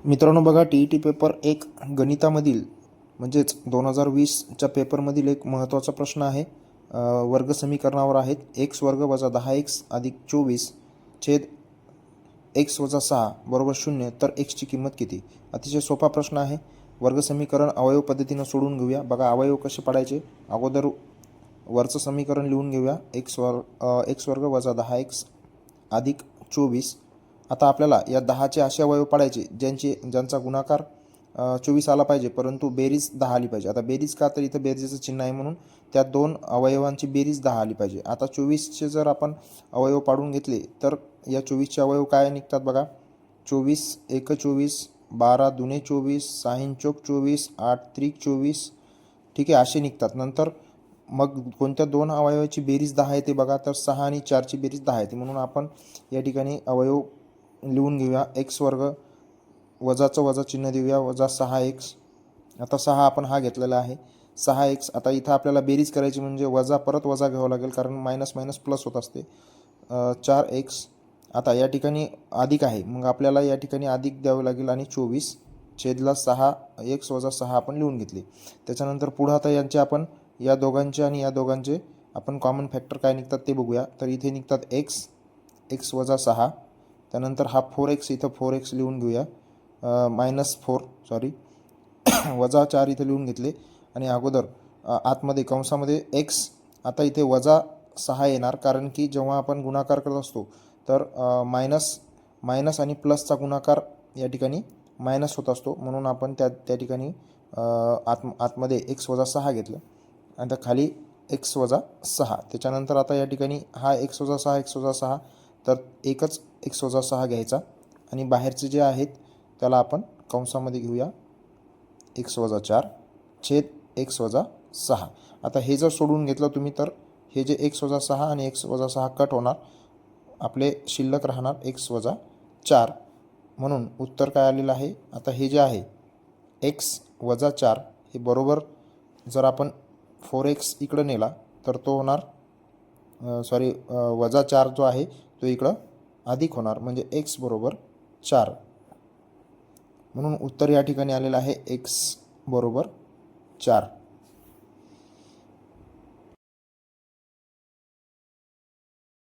मित्रांनो बघा, TET paper 1 गणितामधील म्हणजेच 2020च्या पेपरमधील एक महत्त्वाचा प्रश्न आहे. वर्ग समीकरणावर आहेत. x वर्ग वजा 10x अधिक 24 छेद x वजा 6 बरोबर 0 तर x ची किंमत किती? अतिशय सोपा प्रश्न आहे. वर्ग समीकरण अवयव पद्धतीने सोडवून घेऊया. बघा अवयव कसे पाडायचे. अगोदर वरचं समीकरण लिहून घेऊया. x वर्ग वजा 10x अधिक 24. आता आपल्याला या 10चे असे अवयव पाडायचे ज्यांचा गुणाकार 24 आला पाहिजे, परंतु बेरीज 10 आली पाहिजे. आता बेरीज का, तर इथं बेरीजचं चिन्ह आहे म्हणून त्या दोन अवयवांची बेरीज 10 आली पाहिजे. आता 24चे जर आपण अवयव पाडून घेतले तर या 24चे अवयव काय निघतात बघा. 24 एक 24, 12 दुने 24, 6 चौक 24, 8 त्रिक 24. ठीक आहे, असे निघतात. नंतर मग कोणत्या दोन अवयवाची बेरीज 10 येते बघा, तर 6 आणि 4ची बेरीज 10 येते. म्हणून आपण या ठिकाणी अवयव लिहून घेऊया. x वर्ग वजाचं वजा चिन्ह देऊया, वजा 6x. आता 6 आपण हा घेतलेला आहे, 6x. आता इथं आपल्याला बेरीज करायची म्हणजे वजा परत वजा घ्यावं लागेल, कारण मायनस मायनस प्लस होत असते. 4x. आता या ठिकाणी अधिक आहे, मग आपल्याला या ठिकाणी अधिक द्यावं लागेल आणि 24 छेदला 6x वजा 6 आपण लिहून घेतले. त्याच्यानंतर पुढं आता यांचे आपण या दोघांचे आणि या दोघांचे आपण कॉमन फॅक्टर काय निघतात ते बघूया. तर इथे निघतात x वजा 6. त्यानंतर हा 4x, इथं 4x लिहून घेऊया, -4 सॉरी वजा 4 इथं लिहून घेतले. आणि अगोदर आतमध्ये कंसामध्ये x. आता इथे वजा 6 येणार, कारण की जेव्हा आपण गुणाकार करत असतो तर मायनस आणि प्लसचा गुणाकार या ठिकाणी मायनस होत असतो, म्हणून आपण त्या ठिकाणी आतमध्ये x वजा 6 घेतलं. आता खाली x वजा 6. त्याच्यानंतर आता या ठिकाणी हा x वजा 6 तर एकच x वजा 6 घ्यायचा आणि बाहेरचे जे आहेत त्याला आपण कंसामध्ये घेऊया, x वजा 4 छेद x वजा 6. आता हे जर सोडून घेतलं तुम्ही तर हे जे x वजा 6 आणि x वजा 6 कट होणार, आपले शिल्लक राहणार x वजा 4. म्हणून उत्तर काय आलेलं आहे. आता हे जे आहे x वजा 4 हे बरोबर, जर आपण 4x इकडं नेला तर तो होणार वजा 4 जो आहे तो इकडं अधिक होणार, म्हणजे x बरोबर 4. म्हणून उत्तर या ठिकाणी आलेलं आहे x बरोबर 4.